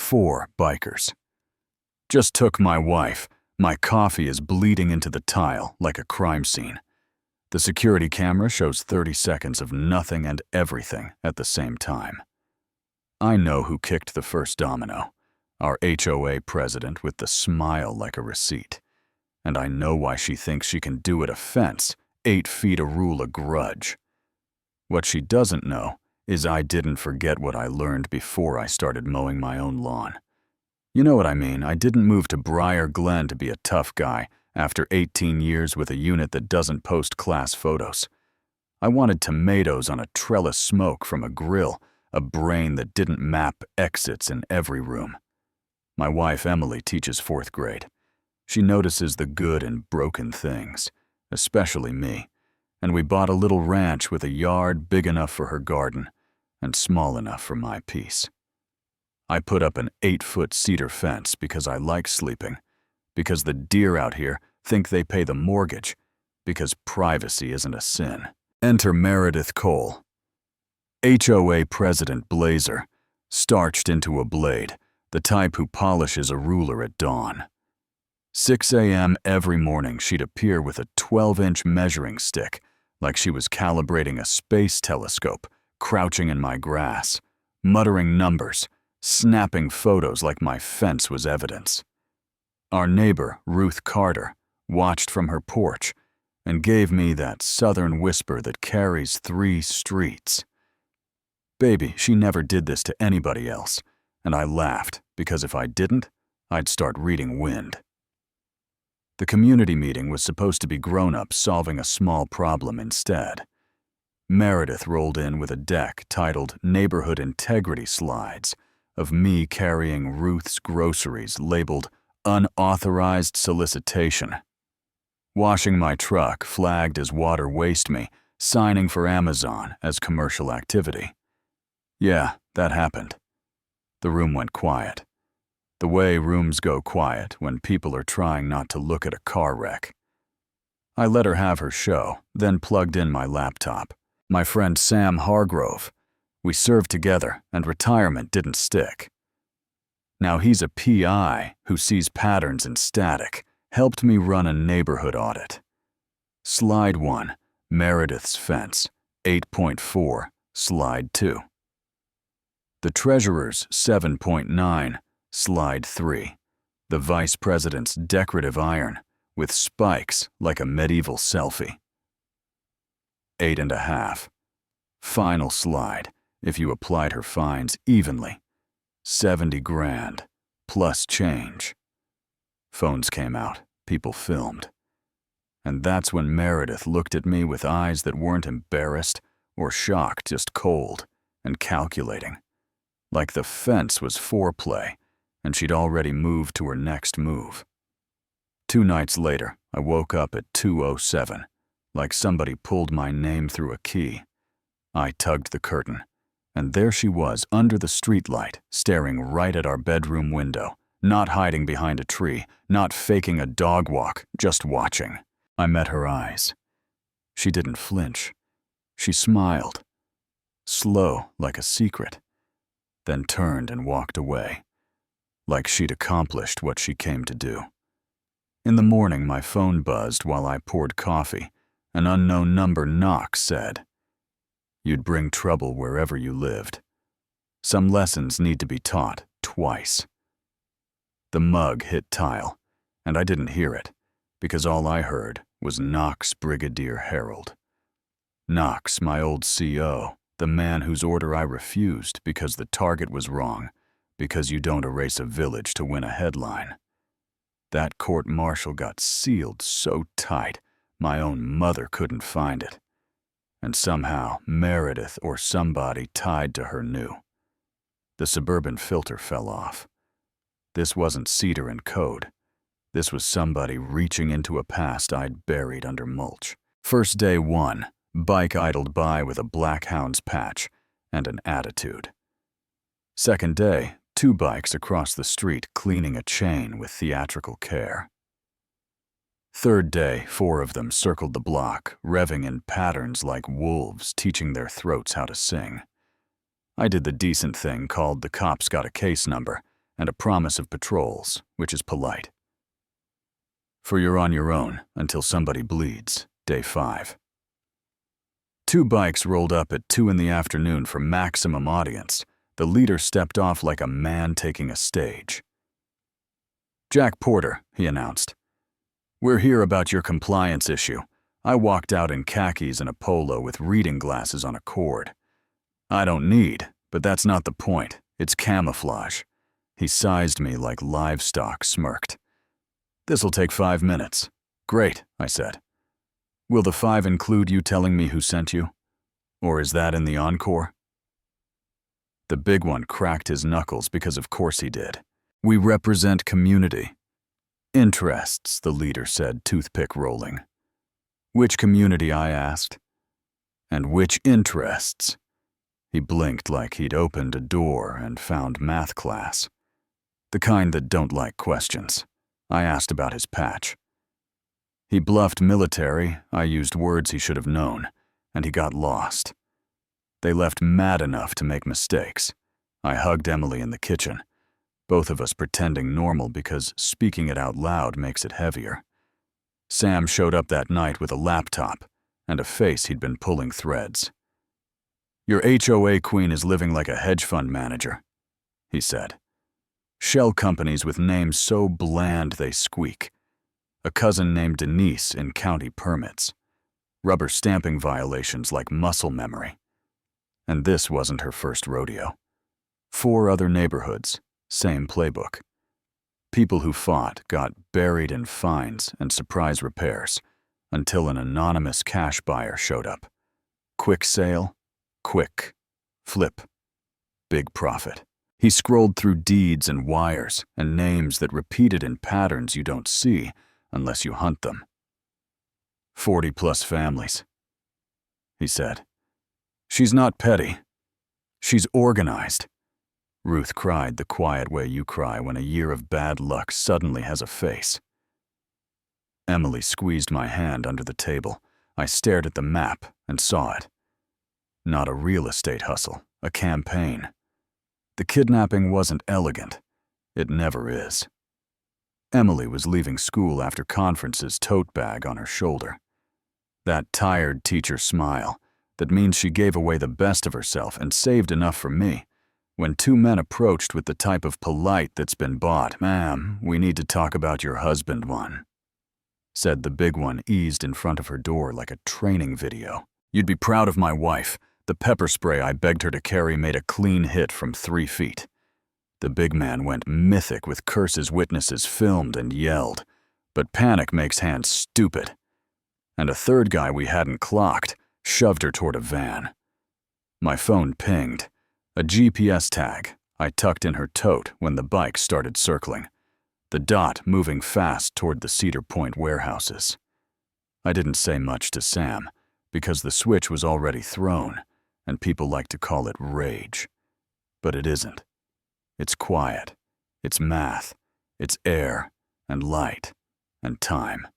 4 bikers. Just took my wife. My coffee is bleeding into the tile like a crime scene. The security camera shows 30 seconds of nothing and everything at the same time. I know who kicked the first domino, our HOA president with the smile like a receipt. And I know why she thinks she can do it a fence, 8 feet a rule a grudge. What she doesn't know is I didn't forget what I learned before I started mowing my own lawn. You know what I mean? I didn't move to Briar Glen to be a tough guy after 18 years with a unit that doesn't post class photos. I wanted tomatoes on a trellis smoke from a grill, a brain that didn't map exits in every room. My wife Emily teaches 4th grade. She notices the good in broken things, especially me, and we bought a little ranch with a yard big enough for her garden and small enough for my peace. I put up an 8-foot cedar fence because I like sleeping, because the deer out here think they pay the mortgage, because privacy isn't a sin. Enter Meredith Cole, HOA President Blazer, starched into a blade, the type who polishes a ruler at dawn. 6 a.m. every morning she'd appear with a 12-inch measuring stick, like she was calibrating a space telescope, crouching in my grass, muttering numbers, snapping photos like my fence was evidence. Our neighbor, Ruth Carter, watched from her porch and gave me that southern whisper that carries 3 streets. Baby, she never did this to anybody else, and I laughed because if I didn't, I'd start reading wind. The community meeting was supposed to be grown-ups solving a small problem instead. Meredith rolled in with a deck titled Neighborhood Integrity Slides of me carrying Ruth's groceries labeled Unauthorized Solicitation. Washing my truck flagged as water waste me, signing for Amazon as commercial activity. Yeah, that happened. The room went quiet. The way rooms go quiet when people are trying not to look at a car wreck. I let her have her show, then plugged in my laptop. My friend Sam Hargrove. We served together, and retirement didn't stick. Now he's a PI who sees patterns in static, helped me run a neighborhood audit. Slide 1, Meredith's fence, 8.4, Slide 2. The treasurer's 7.9, Slide 3, the vice president's decorative iron with spikes like a medieval selfie. 8.5. Final slide, if you applied her fines evenly. 70 grand, plus change. Phones came out, people filmed. And that's when Meredith looked at me with eyes that weren't embarrassed or shocked, just cold and calculating. Like the fence was foreplay, and she'd already moved to her next move. 2 nights later, I woke up at 2:07, like somebody pulled my name through a key. I tugged the curtain, and there she was under the streetlight, staring right at our bedroom window, not hiding behind a tree, not faking a dog walk, just watching. I met her eyes. She didn't flinch. She smiled, slow like a secret, then turned and walked away, like she'd accomplished what she came to do. In the morning, my phone buzzed while I poured coffee. An unknown number knock said, "You'd bring trouble wherever you lived. Some lessons need to be taught twice." The mug hit tile, and I didn't hear it, because all I heard was Knox Brigadier Harold. Knox, my old CO, the man whose order I refused because the target was wrong, because you don't erase a village to win a headline. That court-martial got sealed so tight, my own mother couldn't find it. And somehow Meredith or somebody tied to her knew. The suburban filter fell off. This wasn't Cedar and Code. This was somebody reaching into a past I'd buried under mulch. First day 1, bike idled by with a black hound's patch and an attitude. Second day, 2 bikes across the street cleaning a chain with theatrical care. Third day, 4 of them circled the block, revving in patterns like wolves teaching their throats how to sing. I did the decent thing called the cops got a case number and a promise of patrols, which is polite. For you're on your own until somebody bleeds, day 5. 2 bikes rolled up at 2 in the afternoon for maximum audience. The leader stepped off like a man taking a stage. "Jack Porter," he announced. "We're here about your compliance issue." I walked out in khakis and a polo with reading glasses on a cord. "I don't need, but that's not the point. It's camouflage." He sized me like livestock smirked. "This'll take 5 minutes." "Great," I said. "Will the 5 include you telling me who sent you? Or is that in the encore?" The big one cracked his knuckles because of course he did. "We represent community." "Interests," the leader said, toothpick rolling. "Which community?" I asked. "And which interests?" He blinked like he'd opened a door and found math class. The kind that don't like questions. I asked about his patch. He bluffed military. I used words he should have known, and he got lost. They left mad enough to make mistakes. I hugged Emily in the kitchen, both of us pretending normal because speaking it out loud makes it heavier. Sam showed up that night with a laptop and a face he'd been pulling threads. "Your HOA queen is living like a hedge fund manager," he said. "Shell companies with names so bland they squeak. A cousin named Denise in county permits. Rubber stamping violations like muscle memory. And this wasn't her first rodeo. 4 other neighborhoods, same playbook. People who fought got buried in fines and surprise repairs until an anonymous cash buyer showed up. Quick sale, quick, flip, big profit. He scrolled through deeds and wires and names that repeated in patterns you don't see unless you hunt them. 40+ families, he said. "She's not petty. She's organized." Ruth cried the quiet way you cry when a year of bad luck suddenly has a face. Emily squeezed my hand under the table. I stared at the map and saw it. Not a real estate hustle, a campaign. The kidnapping wasn't elegant. It never is. Emily was leaving school after conferences, tote bag on her shoulder. That tired teacher smile, that means she gave away the best of herself and saved enough for me. When 2 men approached with the type of polite that's been bought, "Ma'am, we need to talk about your husband one," said the big one, eased in front of her door like a training video. "You'd be proud of my wife. The pepper spray I begged her to carry made a clean hit from 3 feet. The big man went mythic with curses witnesses filmed and yelled, but panic makes hands stupid. And a third guy we hadn't clocked shoved her toward a van. My phone pinged. A GPS tag I tucked in her tote when the bike started circling. The dot moving fast toward the Cedar Point warehouses. I didn't say much to Sam because the switch was already thrown and people like to call it rage. But it isn't. It's quiet. It's math. It's air and light and time.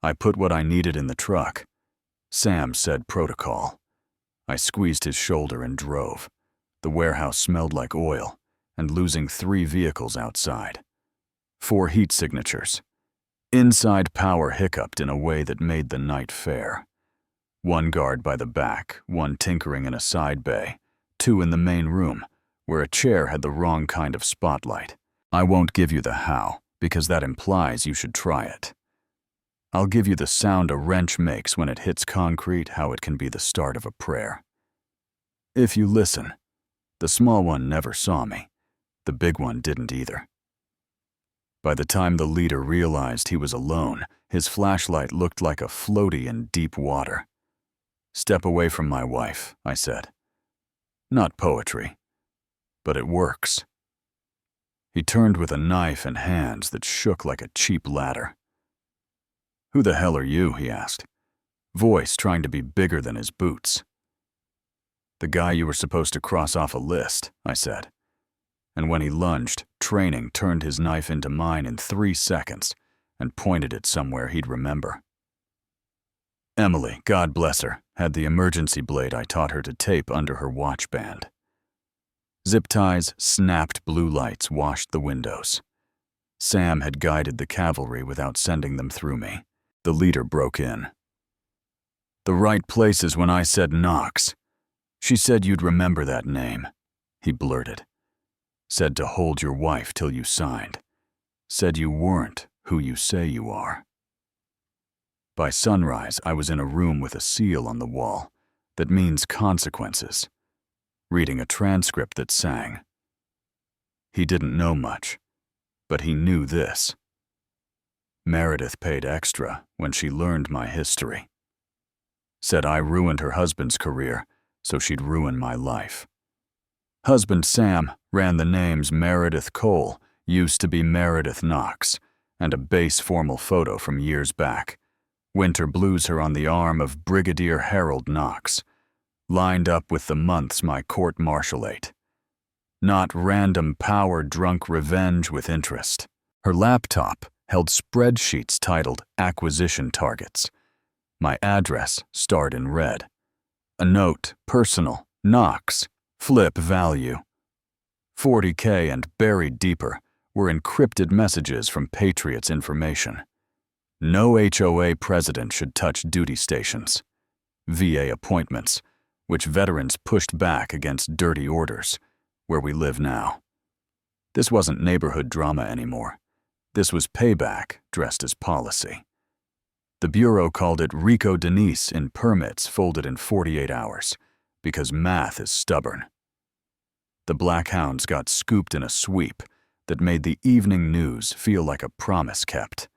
I put what I needed in the truck. Sam said protocol. I squeezed his shoulder and drove. The warehouse smelled like oil, and losing 3 vehicles outside. 4 heat signatures. Inside power hiccuped in a way that made the night fair. 1 guard by the back, 1 tinkering in a side bay, 2 in the main room, where a chair had the wrong kind of spotlight. I won't give you the how, because that implies you should try it. I'll give you the sound a wrench makes when it hits concrete, how it can be the start of a prayer. If you listen. The small one never saw me. The big one didn't either. By the time the leader realized he was alone, his flashlight looked like a floaty in deep water. "Step away from my wife," I said. "Not poetry, but it works." He turned with a knife and hands that shook like a cheap ladder. "Who the hell are you?" he asked, voice trying to be bigger than his boots. "The guy you were supposed to cross off a list," I said. And when he lunged, training turned his knife into mine in 3 seconds and pointed it somewhere he'd remember. Emily, God bless her, had the emergency blade I taught her to tape under her watch band. Zip ties, snapped blue lights washed the windows. Sam had guided the cavalry without sending them through me. The leader broke in. "The right places when I said Knox. She said you'd remember that name," he blurted. "Said to hold your wife till you signed. Said you weren't who you say you are." By sunrise, I was in a room with a seal on the wall that means consequences, reading a transcript that sang. He didn't know much, but he knew this. Meredith paid extra when she learned my history. Said I ruined her husband's career, so she'd ruin my life. Husband Sam ran the names Meredith Cole, used to be Meredith Knox, and a base formal photo from years back. Winter blues her on the arm of Brigadier Harold Knox, lined up with the months my court-martialate. Not random power-drunk revenge with interest. Her laptop held spreadsheets titled Acquisition Targets. My address starred in red. A note, personal, Knox, flip value. 40K, and buried deeper were encrypted messages from Patriots information. No HOA president should touch duty stations. VA appointments, which veterans pushed back against dirty orders, where we live now. This wasn't neighborhood drama anymore. This was payback dressed as policy. The Bureau called it Rico Denise in permits folded in 48 hours, because math is stubborn. The Black Hounds got scooped in a sweep that made the evening news feel like a promise kept.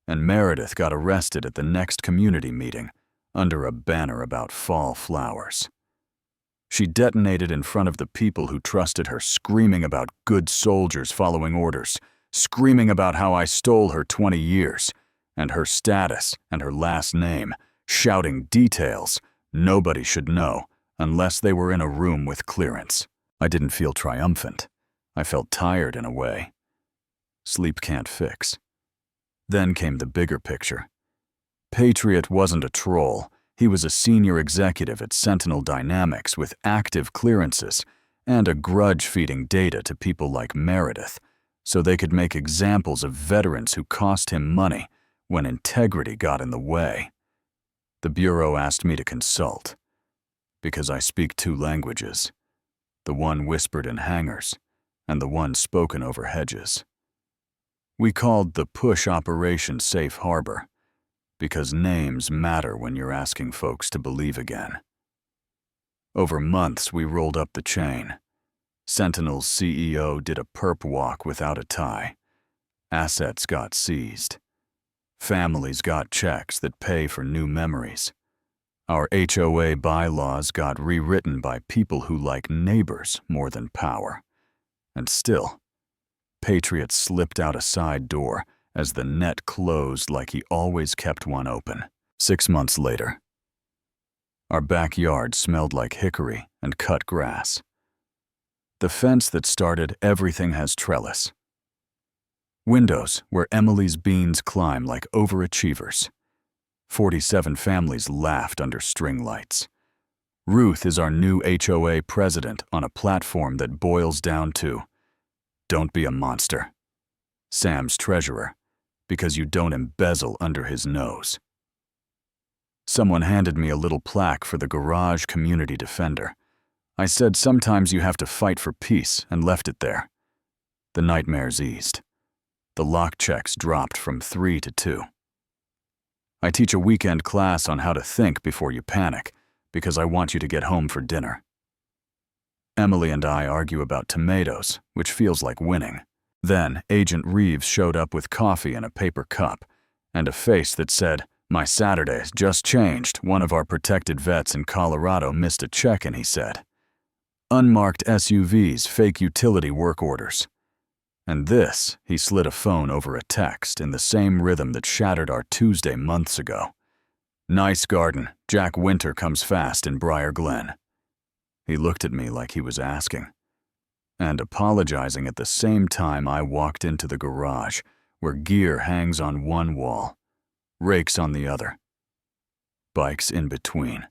And Meredith got arrested at the next community meeting under a banner about fall flowers. She detonated in front of the people who trusted her, screaming about good soldiers following orders, screaming about how I stole her 20 years, and her status and her last name, shouting details nobody should know unless they were in a room with clearance. I didn't feel triumphant. I felt tired in a way. Sleep can't fix. Then came the bigger picture. Patriot wasn't a troll. He was a senior executive at Sentinel Dynamics with active clearances and a grudge feeding data to people like Meredith so they could make examples of veterans who cost him money when integrity got in the way. The Bureau asked me to consult because I speak 2 languages, the one whispered in hangars and the one spoken over hedges. We called the push operation Safe Harbor because names matter when you're asking folks to believe again. Over months, we rolled up the chain. Sentinel's CEO did a perp walk without a tie. Assets got seized. Families got checks that pay for new memories. Our HOA bylaws got rewritten by people who like neighbors more than power. And still, Patriot slipped out a side door as the net closed like he always kept one open. 6 months later, our backyard smelled like hickory and cut grass. The fence that started everything has trellis. Windows where Emily's beans climb like overachievers. 47 families laughed under string lights. Ruth is our new HOA president on a platform that boils down to, don't be a monster. Sam's treasurer, because you don't embezzle under his nose. Someone handed me a little plaque for the garage community defender. I said sometimes you have to fight for peace and left it there. The nightmares eased. The lock checks dropped from 3 to 2. I teach a weekend class on how to think before you panic, because I want you to get home for dinner. Emily and I argue about tomatoes, which feels like winning. Then Agent Reeves showed up with coffee in a paper cup and a face that said, "My Saturday's just changed. One of our protected vets in Colorado missed a check," and he said, "Unmarked SUVs, fake utility work orders." And this, he slid a phone over a text in the same rhythm that shattered our Tuesday months ago. "Nice garden. Jack Winter comes fast in Briar Glen." He looked at me like he was asking, and apologizing at the same time I walked into the garage, where gear hangs on one wall, rakes on the other, bikes in between.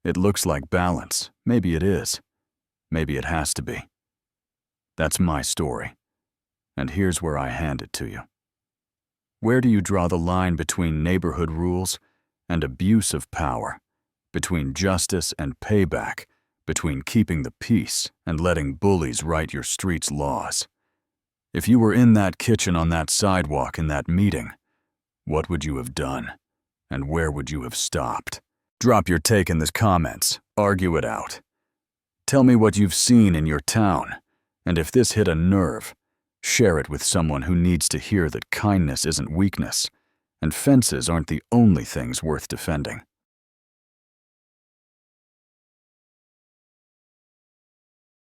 It looks like balance, maybe it is, Maybe it has to be. That's my story, and here's where I hand it to you. Where do you draw the line between neighborhood rules and abuse of power, between justice and payback, between keeping the peace and letting bullies write your street's laws? If you were in that kitchen on that sidewalk in that meeting, what would you have done, and where would you have stopped? Drop your take in the comments, argue it out. Tell me what you've seen in your town, and if this hit a nerve, share it with someone who needs to hear that kindness isn't weakness, and fences aren't the only things worth defending.